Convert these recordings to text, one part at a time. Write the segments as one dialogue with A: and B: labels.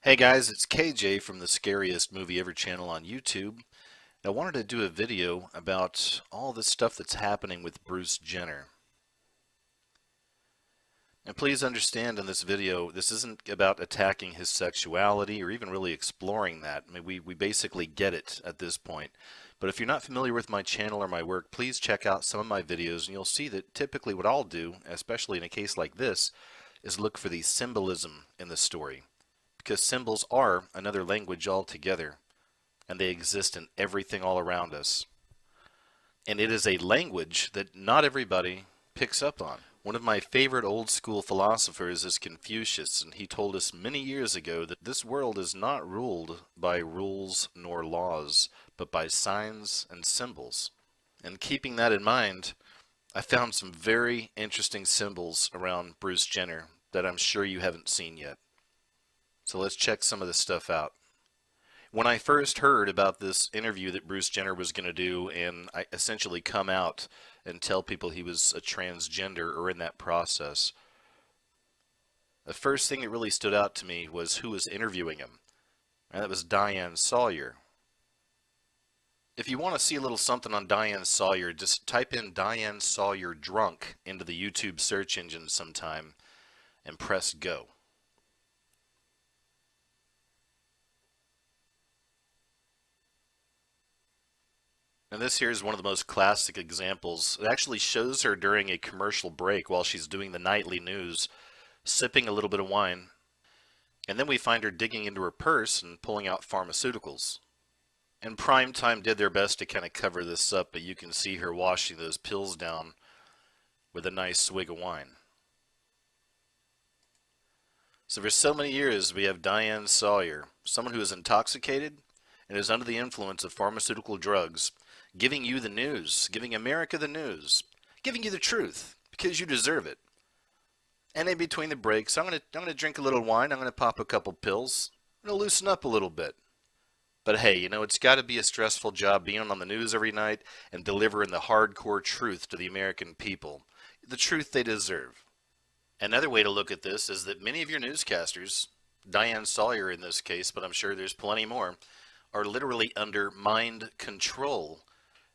A: Hey guys, it's KJ from the Scariest Movie Ever channel on YouTube. I wanted to do a video about all this stuff that's happening with Bruce Jenner. And please understand in this video, this isn't about attacking his sexuality or even really exploring that. I mean, we basically get it at this point. But if you're not familiar with my channel or my work, please check out some of my videos and you'll see that typically what I'll do, especially in a case like this, is look for the symbolism in the story. Because symbols are another language altogether, and they exist in everything all around us. And it is a language that not everybody picks up on. One of my favorite old school philosophers is Confucius, and he told us many years ago that this world is not ruled by rules nor laws, but by signs and symbols. And keeping that in mind, I found some very interesting symbols around Bruce Jenner that I'm sure you haven't seen yet. So let's check some of this stuff out. When I first heard about this interview that Bruce Jenner was going to do and I essentially come out and tell people he was a transgender or in that process, the first thing that really stood out to me was who was interviewing him. And that was Diane Sawyer. If you want to see a little something on Diane Sawyer, just type in Diane Sawyer drunk into the YouTube search engine sometime and press go. And this here is one of the most classic examples. It actually shows her during a commercial break while she's doing the nightly news, sipping a little bit of wine. And then we find her digging into her purse and pulling out pharmaceuticals. And Primetime did their best to kind of cover this up, but you can see her washing those pills down with a nice swig of wine. So for so many years we have Diane Sawyer, someone who is intoxicated and is under the influence of pharmaceutical drugs, giving you the news, giving America the news, giving you the truth, because you deserve it. And in between the breaks, I'm gonna drink a little wine, I'm gonna pop a couple pills, I'm gonna loosen up a little bit. But hey, you know, it's got to be a stressful job being on the news every night and delivering the hardcore truth to the American people, the truth they deserve. Another way to look at this is that many of your newscasters, Diane Sawyer in this case, but I'm sure there's plenty more, are literally under mind control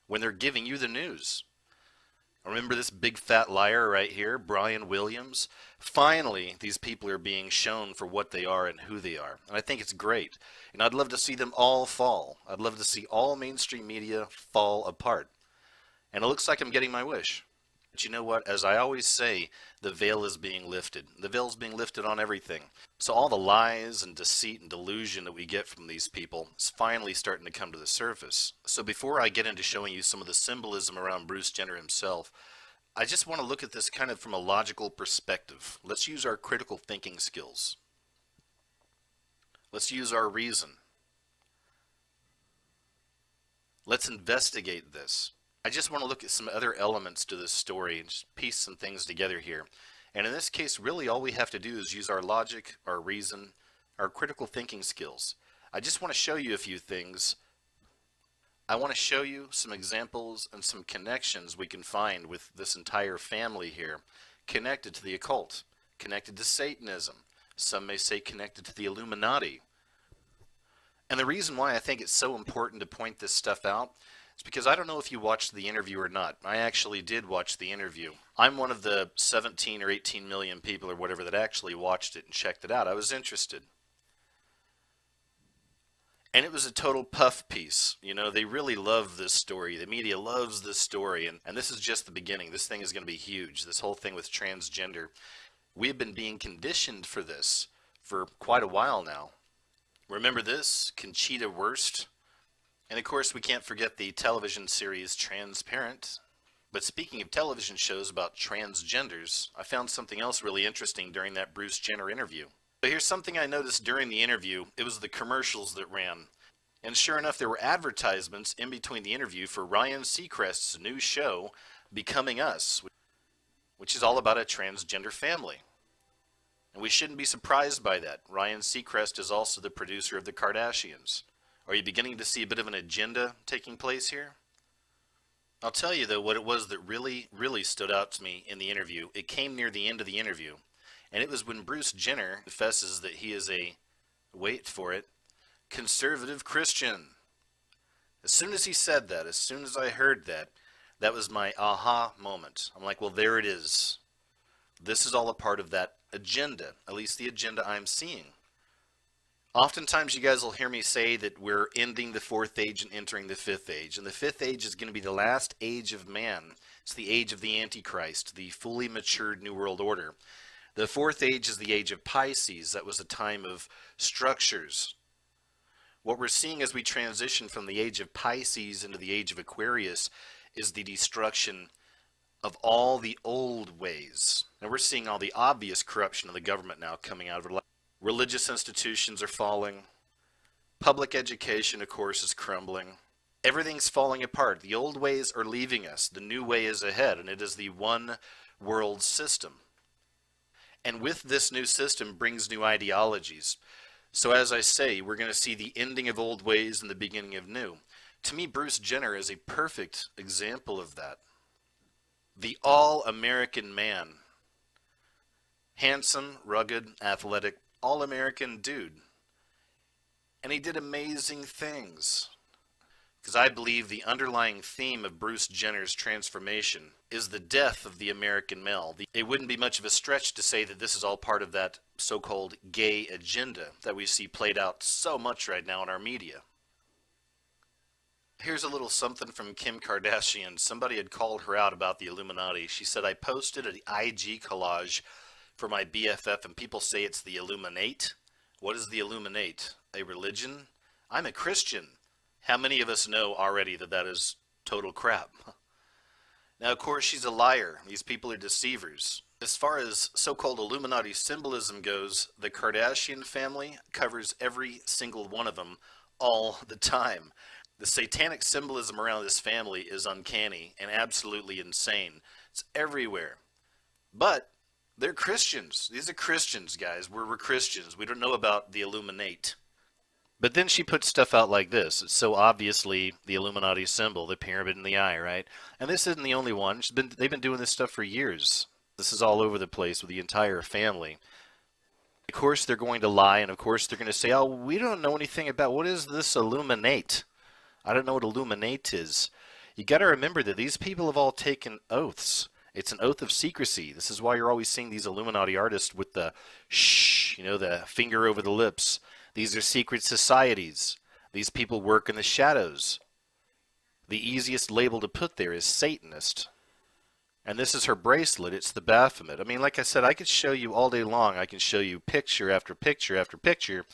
A: when they're giving you the news. Remember this big fat liar right here, Brian Williams? Finally, these people are being shown for what they are and who they are. And I think it's great. And I'd love to see them all fall. I'd love to see all mainstream media fall apart. And it looks like I'm getting my wish. But you know what? As I always say, the veil is being lifted. The veil is being lifted on everything. So all the lies and deceit and delusion that we get from these people is finally starting to come to the surface. So before I get into showing you some of the symbolism around Bruce Jenner himself, I just want to look at this kind of from a logical perspective. Let's use our critical thinking skills. Let's use our reason. Let's investigate this. I just want to look at some other elements to this story and just piece some things together here. And in this case, really all we have to do is use our logic, our reason, our critical thinking skills. I just want to show you a few things. I want to show you some examples and some connections we can find with this entire family here, connected to the occult, connected to Satanism. Some may say connected to the Illuminati. And the reason why I think it's so important to point this stuff out is because I don't know if you watched the interview or not. I actually did watch the interview. I'm one of the 17 or 18 million people or whatever that actually watched it and checked it out. I was interested. And it was a total puff piece. You know, they really love this story. The media loves this story. And this is just the beginning. This thing is going to be huge. This whole thing with transgender. We have been being conditioned for this for quite a while now. Remember this? Conchita Wurst. And of course, we can't forget the television series Transparent. But speaking of television shows about transgenders, I found something else really interesting during that Bruce Jenner interview. But here's something I noticed during the interview. It was the commercials that ran. And sure enough, there were advertisements in between the interview for Ryan Seacrest's new show, Becoming Us, which is all about a transgender family. And we shouldn't be surprised by that. Ryan Seacrest is also the producer of The Kardashians. Are you beginning to see a bit of an agenda taking place here? I'll tell you though what it was that really stood out to me in the interview. It came near the end of the interview, and it was when Bruce Jenner confesses that he is a wait for it, conservative Christian. As soon as he said that, as soon as I heard that, that was my aha moment. I'm like, well, there it is. This is all a part of that agenda, at least the agenda I'm seeing. Oftentimes, you guys will hear me say that we're ending the fourth age and entering the fifth age. And the fifth age is going to be the last age of man. It's the age of the Antichrist, the fully matured New World Order. The fourth age is the age of Pisces. That was a time of structures. What we're seeing as we transition from the age of Pisces into the age of Aquarius is the destruction of all the old ways. And we're seeing all the obvious corruption of the government now coming out of it. Religious institutions are falling. Public education, of course, is crumbling. Everything's falling apart. The old ways are leaving us. The new way is ahead, and it is the one world system. And with this new system brings new ideologies. So as I say, we're going to see the ending of old ways and the beginning of new. To me, Bruce Jenner is a perfect example of that. The all-American man. Handsome, rugged, athletic, all-American dude. And he did amazing things. Because I believe the underlying theme of Bruce Jenner's transformation is the death of the American male. It wouldn't be much of a stretch to say that this is all part of that so-called gay agenda that we see played out so much right now in our media. Here's a little something from Kim Kardashian. Somebody had called her out about the Illuminati. She said, I posted an IG collage for my BFF and people say it's the Illuminate. What is the Illuminate? A religion? I'm a Christian. How many of us know already that that is total crap? Now, of course, she's a liar. These people are deceivers. As far as so-called Illuminati symbolism goes, the Kardashian family covers every single one of them all the time. The satanic symbolism around this family is uncanny and absolutely insane. It's everywhere. But they're Christians. These are Christians, guys. We're Christians. We don't know about the Illuminate. But then she puts stuff out like this. It's so obviously the Illuminati symbol, the pyramid in the eye, right? And this isn't the only one. They've been doing this stuff for years. This is all over the place with the entire family. Of course, they're going to lie, and of course, they're going to say, oh, we don't know anything about what is this Illuminate. I don't know what Illuminate is. You got to remember that these people have all taken oaths. It's an oath of secrecy. This is why you're always seeing these Illuminati artists with the shh, the finger over the lips. These are secret societies. These people work in the shadows. The easiest label to put there is Satanist. And this is her bracelet. It's the Baphomet. I mean, like I said, I could show you all day long. I can show you picture after picture after picture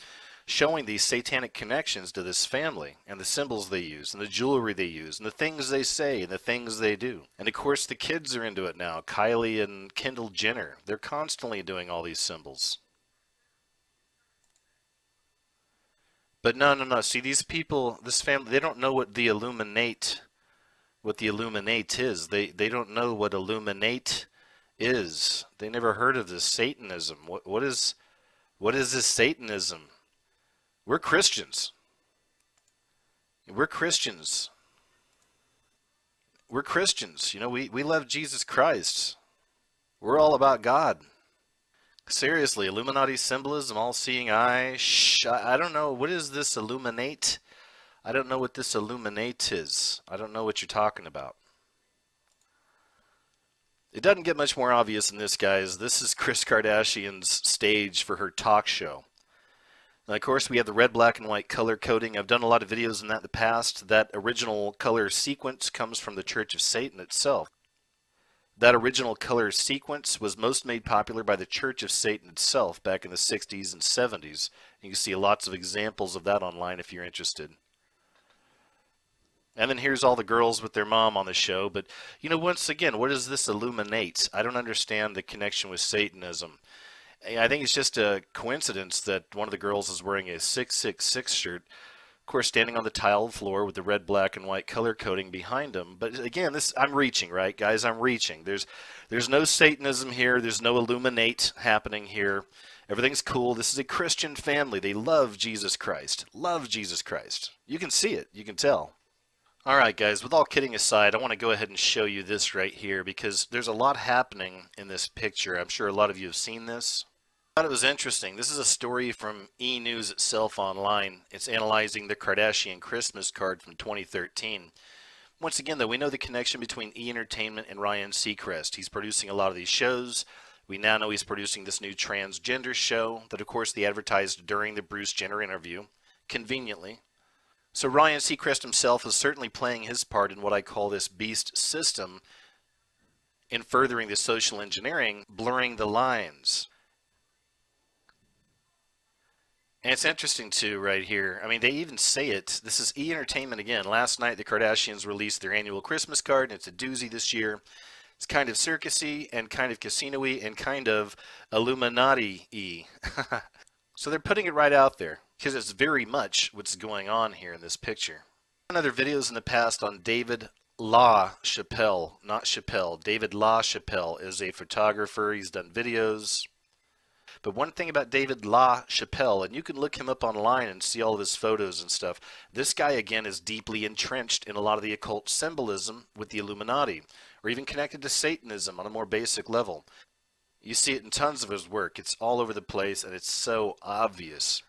A: showing these satanic connections to this family and the symbols they use and the jewelry they use and the things they say and the things they do. And of course, the kids are into it now. Kylie and Kendall Jenner. They're constantly doing all these symbols. But no. See, these people, this family, they don't know what the Illuminate is. They don't know what Illuminate is. They never heard of this Satanism. What is this Satanism? We're Christians. We're Christians. We're Christians. We love Jesus Christ. We're all about God. Seriously, Illuminati symbolism, all-seeing eye. Shh, I don't know. What is this Illuminate? I don't know what this Illuminate is. I don't know what you're talking about. It doesn't get much more obvious than this, guys. This is Kris Kardashian's stage for her talk show. Now, of course, we have the red, black, and white color coding. I've done a lot of videos on that in the past. That original color sequence comes from the Church of Satan itself. That original color sequence was most made popular by the Church of Satan itself back in the 60s and 70s. You can see lots of examples of that online if you're interested. And then here's all the girls with their mom on the show. But, once again, what is this Illuminate? I don't understand the connection with Satanism. I think it's just a coincidence that one of the girls is wearing a 666 shirt. Of course, standing on the tiled floor with the red, black, and white color coding behind him. But again, I'm reaching, right, guys? I'm reaching. There's no Satanism here. There's no Illuminate happening here. Everything's cool. This is a Christian family. They love Jesus Christ. Love Jesus Christ. You can see it. You can tell. All right, guys, with all kidding aside, I want to go ahead and show you this right here because there's a lot happening in this picture. I'm sure a lot of you have seen this. I thought it was interesting. This is a story from E! News itself online. It's analyzing the Kardashian Christmas card from 2013. Once again, though, we know the connection between E! Entertainment and Ryan Seacrest. He's producing a lot of these shows. We now know he's producing this new transgender show that, of course, they advertised during the Bruce Jenner interview, conveniently. So Ryan Seacrest himself is certainly playing his part in what I call this beast system in furthering the social engineering, blurring the lines. And it's interesting too, right here. I mean, they even say it. This is E! Entertainment again. Last night, the Kardashians released their annual Christmas card, and it's a doozy this year. It's kind of circusy and kind of casino-y and kind of Illuminati-y. So they're putting it right out there because it's very much what's going on here in this picture. Other videos in the past on David LaChapelle, not Chappelle. David LaChapelle is a photographer. He's done videos. But one thing about David LaChapelle, and you can look him up online and see all of his photos and stuff, this guy again is deeply entrenched in a lot of the occult symbolism with the Illuminati, or even connected to Satanism on a more basic level. You see it in tons of his work. It's all over the place, and it's so obvious.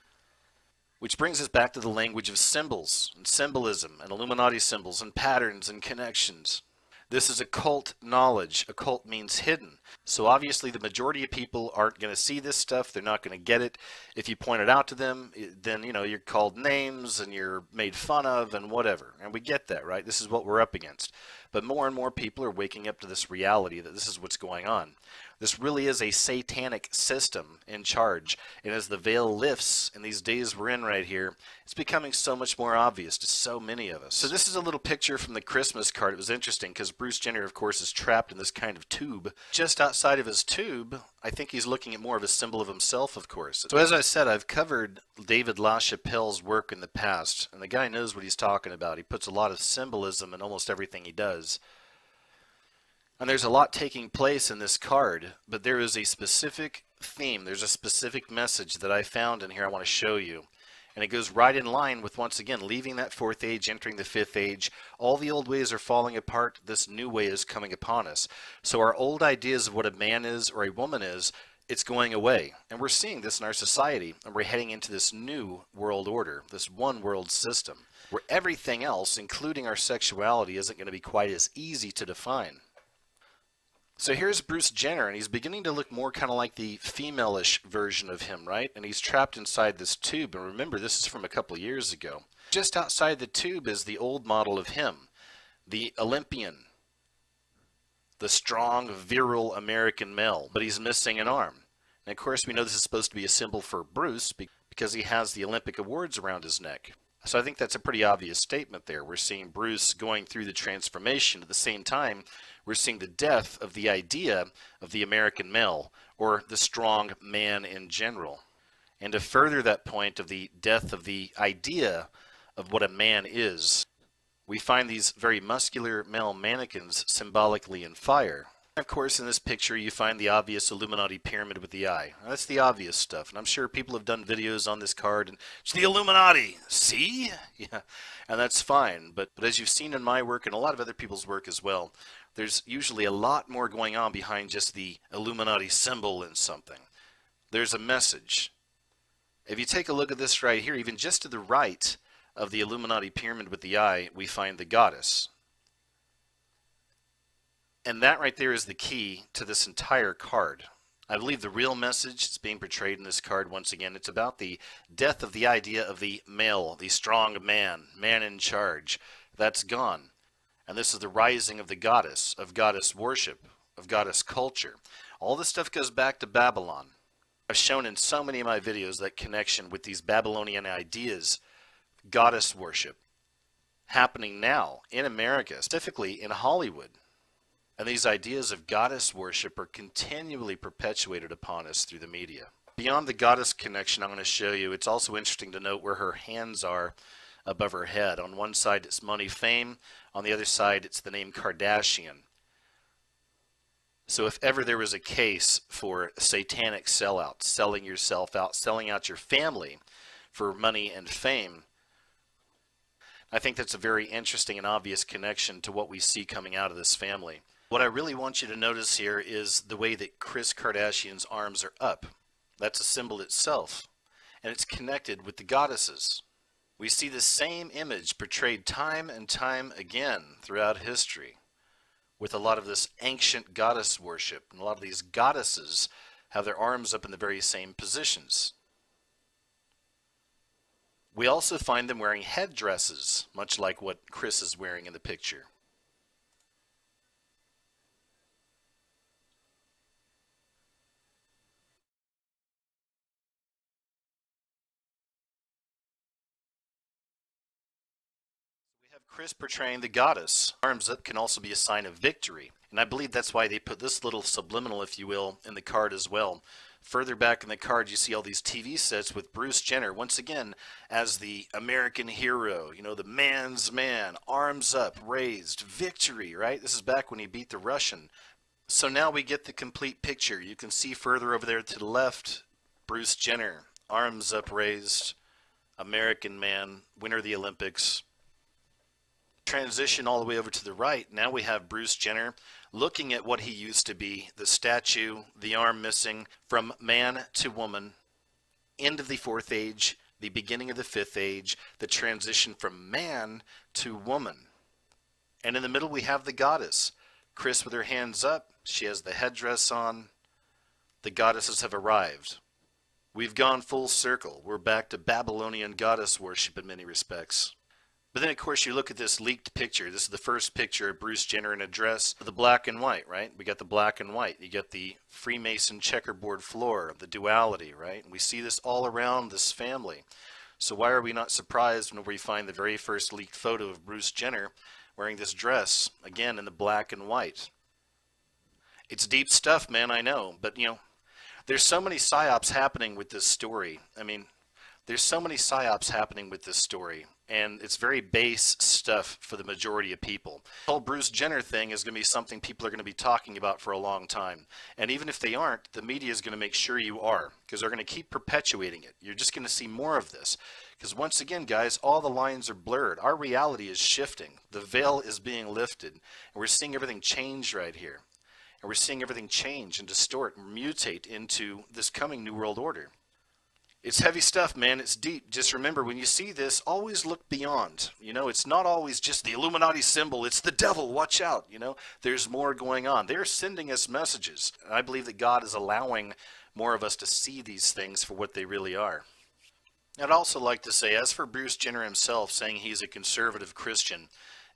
A: Which brings us back to the language of symbols, and symbolism, and Illuminati symbols, and patterns, and connections. This is occult knowledge. Occult means hidden. So obviously the majority of people aren't going to see this stuff. They're not going to get it. If you point it out to them, then, you know, you're called names and you're made fun of and whatever. And we get that, right? This is what we're up against. But more and more people are waking up to this reality that this is what's going on. This really is a satanic system in charge. And as the veil lifts in these days we're in right here, it's becoming so much more obvious to so many of us. So this is a little picture from the Christmas card. It was interesting because Bruce Jenner, of course, is trapped in this kind of tube. Just outside of his tube, I think he's looking at more of a symbol of himself, of course. So as I said, I've covered David LaChapelle's work in the past, and the guy knows what he's talking about. He puts a lot of symbolism in almost everything he does. And there's a lot taking place in this card, but there is a specific theme. There's a specific message that I found in here I want to show you. And it goes right in line with, once again, leaving that fourth age, entering the fifth age. All the old ways are falling apart. This new way is coming upon us. So our old ideas of what a man is or a woman is, it's going away. And we're seeing this in our society. And we're heading into this new world order, this one world system, where everything else, including our sexuality, isn't going to be quite as easy to define. So here's Bruce Jenner, and he's beginning to look more kind of like the female-ish version of him, right? And he's trapped inside this tube. And remember, this is from a couple years ago. Just outside the tube is the old model of him, the Olympian, the strong, virile American male, but he's missing an arm. And of course, we know this is supposed to be a symbol for Bruce because he has the Olympic awards around his neck. So I think that's a pretty obvious statement there. We're seeing Bruce going through the transformation. At the same time, we're seeing the death of the idea of the American male, or the strong man in general. And to further that point of the death of the idea of what a man is, we find these very muscular male mannequins symbolically in fire. Of course, in this picture, you find the obvious Illuminati pyramid with the eye. Now, that's the obvious stuff, and I'm sure people have done videos on this card, and it's the Illuminati, see? Yeah, and that's fine, but as you've seen in my work and a lot of other people's work as well, there's usually a lot more going on behind just the Illuminati symbol in something. There's a message. If you take a look at this right here, even just to the right of the Illuminati pyramid with the eye, we find the goddess. And that right there is the key to this entire card. I believe the real message that's being portrayed in this card, once again, it's about the death of the idea of the male, the strong man, man in charge. That's gone. And this is the rising of the goddess, of goddess worship, of goddess culture. All this stuff goes back to Babylon. I've shown in so many of my videos that connection with these Babylonian ideas, goddess worship, happening now in America, specifically in Hollywood. And these ideas of goddess worship are continually perpetuated upon us through the media. Beyond the goddess connection I'm going to show you, it's also interesting to note where her hands are above her head. On one side it's money, fame. On the other side it's the name Kardashian. So if ever there was a case for satanic sellout, selling yourself out, selling out your family for money and fame, I think that's a very interesting and obvious connection to what we see coming out of this family. What I really want you to notice here is the way that Kris Kardashian's arms are up. That's a symbol itself, and it's connected with the goddesses. We see the same image portrayed time and time again throughout history, with a lot of this ancient goddess worship, and a lot of these goddesses have their arms up in the very same positions. We also find them wearing headdresses, much like what Chris is wearing in the picture. We have Chris portraying the goddess. Arms up can also be a sign of victory. And I believe that's why they put this little subliminal, if you will, in the card as well. Further back in the card, you see all these TV sets with Bruce Jenner, once again, as the American hero. You know, the man's man, arms up, raised, victory, right? This is back when he beat the Russian. So now we get the complete picture. You can see further over there to the left, Bruce Jenner, arms upraised, American man, winner of the Olympics. Transition all the way over to the right. Now we have Bruce Jenner looking at what he used to be, the statue, the arm missing, from man to woman, end of the fourth age, the beginning of the fifth age, the transition from man to woman. And in the middle we have the goddess. Chris with her hands up, she has the headdress on. The goddesses have arrived. We've gone full circle. We're back to Babylonian goddess worship in many respects. But then, of course, you look at this leaked picture. This is the first picture of Bruce Jenner in a dress, the black and white, right? We got the black and white. You get the Freemason checkerboard floor, the duality, right? And we see this all around this family. So why are we not surprised when we find the very first leaked photo of Bruce Jenner wearing this dress, again in the black and white? It's deep stuff, man, I know. But, you know, there's so many psyops happening with this story. I mean, there's so many psyops happening with this story, and it's very base stuff for the majority of people. The whole Bruce Jenner thing is going to be something people are going to be talking about for a long time. And even if they aren't, the media is going to make sure you are, because they're going to keep perpetuating it. You're just going to see more of this. Because once again, guys, all the lines are blurred. Our reality is shifting. The veil is being lifted, and we're seeing everything change right here. And we're seeing everything change and distort and mutate into this coming New World Order. It's heavy stuff, man. It's deep. Just remember, when you see this, always look beyond. You know, it's not always just the Illuminati symbol. It's the devil. Watch out. You know, there's more going on. They're sending us messages. And I believe that God is allowing more of us to see these things for what they really are. I'd also like to say, as for Bruce Jenner himself saying he's a conservative Christian,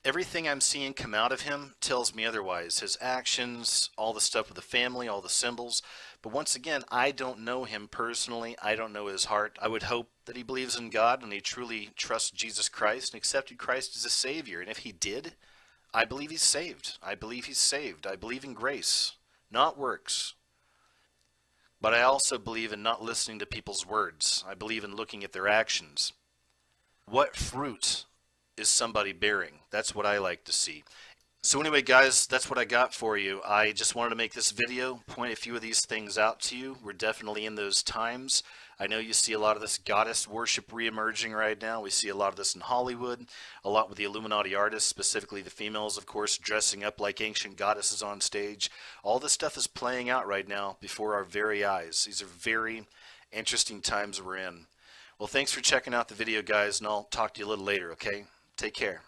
A: everything I'm seeing come out of him tells me otherwise. His actions, all the stuff with the family, all the symbols. But once again, I don't know him personally. I don't know his heart. I would hope that he believes in God and he truly trusts Jesus Christ and accepted Christ as a Savior. And if he did, I believe he's saved. I believe he's saved. I believe in grace, not works. But I also believe in not listening to people's words. I believe in looking at their actions. What fruit is somebody bearing? That's what I like to see. So anyway, guys, that's what I got for you. I just wanted to make this video, point a few of these things out to you. We're definitely in those times. I know you see a lot of this goddess worship re-emerging right now. We see a lot of this in Hollywood, a lot with the Illuminati artists, specifically the females, of course, dressing up like ancient goddesses on stage. All this stuff is playing out right now before our very eyes. These are very interesting times we're in. Well, thanks for checking out the video, guys, and I'll talk to you a little later, okay? Take care.